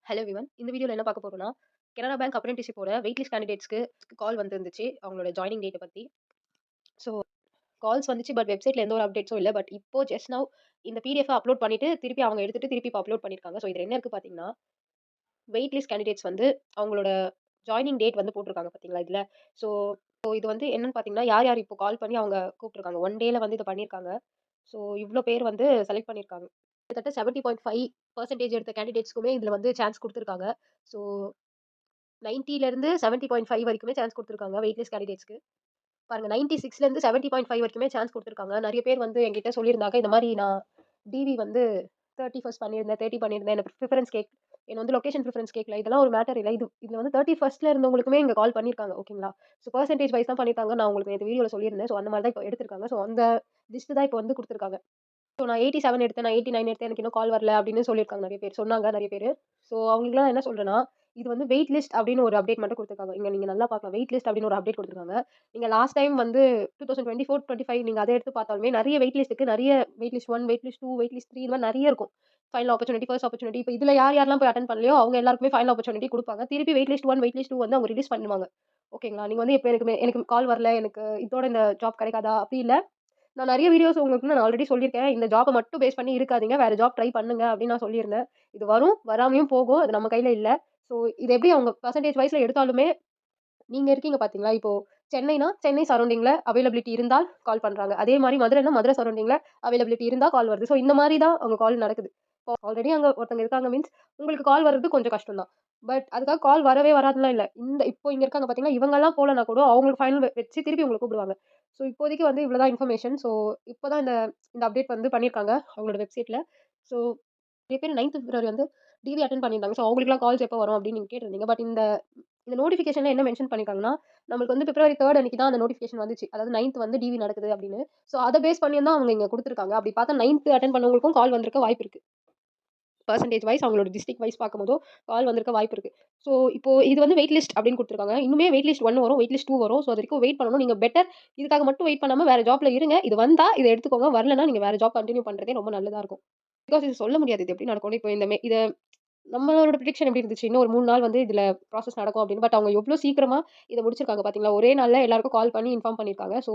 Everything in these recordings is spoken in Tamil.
Hello everyone. இந்த வீடியோல என்ன பார்க்க போறோம்னா, கனரா பேங்க் அப்ரென்டிஸ்ஷிப்போட வெயிட் லிஸ்ட் கேண்டிடேட்ஸ்க்கு கால் வந்திருந்துச்சு. அவங்களோட ஜாயினிங் டேட்ட பத்தி. ஸோ கால்ஸ் வந்துச்சு. பட் வெப்சைட்ல எந்த ஒரு அப்டேட்ஸும் இல்ல. பட் இப்போ ஜஸ்ட் நவ் இந்த பிடிஎஃப் அப்லோட் பண்ணிட்டு, திருப்பி அவங்க எடுத்துட்டு திருப்பி இப்ப அப்லோட் பண்ணியிருக்காங்க. ஸோ இதுல என்ன இருக்கு பார்த்தீங்கன்னா, வெயிட் லிஸ்ட் கேண்டிடேட்ஸ் வந்து அவங்களோட ஜாயினிங் டேட் வந்து போட்டிருக்காங்க பார்த்தீங்களா இதுல. ஸோ இது வந்து என்னன்னு பார்த்தீங்கன்னா, யார் யார் இப்போ கால் பண்ணி அவங்க கூப்பிட்டுருக்காங்க. 1 டேல வந்து இத பண்ணியிருக்காங்க. ஸோ இவ்ளோ பேர் வந்து செலக்ட் பண்ணியிருக்காங்க. கிட்டத்தட்ட 70.5% எடுத்த கேண்டிடேட்ஸ்க்குமே இதுல வந்து சான்ஸ் குடுத்துருக்காங்க. ஸோ 90ல இருந்து 70.5 வரைக்குமே சான்ஸ் குடுத்துருக்காங்க வெயிட்லெஸ் கேண்டிடேட்ஸ்க்கு. பாருங்க 96ல இருந்து 70.5 வரைக்குமே சான்ஸ் குடுத்துருக்காங்க. நெறைய பேர் வந்து என்கிட்ட சொல்லியிருந்தாங்க. இந்த மாரி நான் டிவி வந்து 31 பண்ணியிருந்தேன், 30 பண்ணியிருந்தேன். எனக்கு என்ன வந்து லொகேஷன் பிரிஃபரன்ஸ் கேட்கல. இதெல்லாம் ஒரு மேட்டர் இல்ல. இதுல வந்து 31ல இருந்தவங்களுக்குமே இங்க கால் பண்ணியிருக்காங்க. ஓகேங்களா? ஸோ பெர்சன்டேஜ் வைஸ் தான் பண்ணியிருக்காங்க. நான் உங்களுக்கு நேத்து வீடியோல சொல்லியிருந்தேன். ஸோ அந்த மாரி தான் இப்ப எடுத்திருக்காங்க. ஸோ அந்த லிஸ்ட் தான் இப்ப வந்து குடுத்துருக்காங்க. ஸோ நான் 87 எடுத்தேன். நான் 89 எடுத்தேன். எனக்கு இன்னும் கால் வரல அப்படின்னு சொல்லியிருக்காங்க நெறைய பேர். சொன்னாங்க நெறைய பேரு. ஸோ அவங்களுக்குலாம் நான் என்ன சொல்றேன்னா, இது வந்து வெயிட் லிஸ்ட் அப்படின்னு ஒரு அப்டேட் மட்டும் குடுத்துருக்காங்க. இங்க நீங்க நல்லா பார்க்கலாம். வெயிட் லிஸ்ட் அப்படின்னு ஒரு அப்டேட் குடுத்துருக்காங்க. நீங்க லாஸ்ட் டைம் வந்து 2024, 25 நீங்க அத எடுத்து பார்த்தாலுமே நெறைய வெயிட் லிஸ்ட்க்கு நெறைய wait list 1, wait list 2, wait list 3 இந்த மாரி நெறைய இருக்கும். Final opportunity, first opportunity. இப்ப இதுல யார் யாரெல்லாம் போய் அட்டெண்ட் பண்ணலையோ அவங்க எல்லாருக்குமே ஃபைனல் ஆப்பர்ச்சுனிட்டி குடுப்பாங்க. திருப்பி வெயிட் லிஸ்ட் 1, வெயிட் லிஸ்ட் 2 வந்து அவங்க ரிலீஸ் பண்ணுவாங்க. ஓகேங்களா? நீங்க வந்து இப்ப எனக்கு கால் வரல. எனக்கு இதோட இந்த ஜாப் கிடைக்காதா? அப்படி இல்ல. நான் நெறைய வீடியோஸ் உங்களுக்கு நான் ஆல்ரெடி சொல்லியிருக்கேன். இந்த ஜாப்ப மட்டும் பேஸ் பண்ணி இருக்காதீங்க. வேற ஜாப் ட்ரை பண்ணுங்க அப்படின்னு நான் சொல்லியிருந்தேன். இது வரும், வராமயும் போகும். அது நம்ம கையில இல்ல. ஸோ இது எப்படி அவங்க பெர்சன்டேஜ் வைஸ்ல எடுத்தாலுமே, நீங்க இருக்கீங்க பார்த்தீங்களா? இப்போ சென்னைனா, சென்னை சரவுண்டிங்ல அவைலபிலிட்டி இருந்தால் கால் பண்றாங்க. அதே மாரி மதுரைனா, மதுரை சரவுண்டிங்ல அவைலபிலிட்டி இருந்தா கால் வருது. ஸோ இந்த மாரி தான் அவங்க கால் நடக்குது. இப்போ ஆல்ரெடி அங்க ஒருத்தவங்க இருக்காங்க மீன்ஸ் உங்களுக்கு கால் வர்றது கொஞ்சம் கஷ்டம் தான். பட் அதுக்காக கால் வரவே வராதுலாம் இல்ல. இப்போ இங்க இருக்காங்க பார்த்தீங்களா? இவங்கலாம் போலனா கூட அவங்களுக்கு ஃபைனல் வச்சு திருப்பி உங்கள கூப்பிடுவாங்க. ஸோ இப்போதைக்கு வந்து இவ்வளோ தான் இன்ஃபர்மேஷன். ஸோ இப்போ தான் இந்த இந்த அப்டேட் வந்து பண்ணியிருக்காங்க அவங்களோட வெப்சைட்ல. ஸோ நெறைய பேர் 9த் பிப்ரவரி வந்து டிவி அட்டெண்ட் பண்ணியிருந்தாங்க. ஸோ அவங்களுக்குலாம் கால்ஸ் எப்போ வரும் அப்படின்னு நீங்க கேட்டிருந்தீங்க. பட் இந்த இந்த நோட்டிஃபிகேஷன்ல என்ன மென்ஷன் பண்ணியிருக்காங்கன்னா, நம்மளுக்கு வந்து பிப்ரவரி 3 அன்னைக்கு தான் அந்த நோட்டிஃபிகேஷன் வந்துச்சு. அதாவது 9த் வந்து டிவி நடக்குது அப்படின்னு. ஸோ அத பேஸ் பண்ணி தான் அவங்க இங்க குடுத்துருக்காங்க. அப்படி பார்த்தா 9த் அட்டெண்ட் பண்ணவங்களுக்கும் கால் வந்திருக்க வாய்ப்பு இருக்கு. பெர்சன்டேஜ் வைஸ் அவங்களோட டிஸ்ட்ரிக்ட் வைஸ் பார்க்கும்போதோ கால் வந்திருக்க வாய்ப்பு இருக்கு. ஸோ இப்போ இது வந்து வெயிட் லிஸ்ட் அப்படின்னு குடுத்துருக்காங்க. இன்னுமே வெயிட் லிஸ்ட் 1 வரும், வெயிட் லிஸ்ட் 2 வரும். ஸோ அது வரைக்கும் வெயிட் பண்ணணும். நீங்க பெட்டர் இதுக்காக மட்டும் வெயிட் பண்ணாம வேற ஜாப்ல இருங்க. இது வந்தா இத எடுத்துக்கோங்க. வரலன்னா நீங்க வேற ஜாப் கன்டின்யூ பண்றதே ரொம்ப நல்லதா இருக்கும். பிகாஸ் இது சொல்ல முடியாது. இது எப்படி நடக்கும்னு. இப்போ இந்த இத நம்மளோட ப்ரிடிக்ஷன் எப்படி இருந்துச்சு? இன்னும் ஒரு 3 நாள் வந்து இதுல ப்ராசஸ் நடக்கும் அப்படின்னு. பட் அவங்க எவ்ளோ சீக்கிரமா இத முடிச்சிருக்காங்க பார்த்தீங்களா? ஒரே நாள்ல எல்லாருக்கும் கால் பண்ணி இன்ஃபார்ம் பண்ணியிருக்காங்க. ஸோ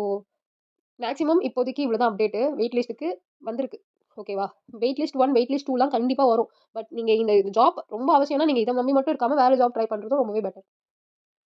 மேக்ஸிமம் இப்போதைக்கு இவ்வளோ தான் அப்டேட்டு. வெயிட் லிஸ்ட்க்கு வந்திருக்கு. ஓகேவா? வெயிட் லிஸ்ட் 1, வெயிட் லிஸ்ட் 2லாம் கண்டிப்பா வரும். பட் நீங்க இந்த ஜாப் ரொம்ப அவசியம்னா, நீங்க இத நம்பி மட்டும் இருக்காம வேற ஜாப் ட்ரை பண்றது ரொம்பவே பெட்டர்.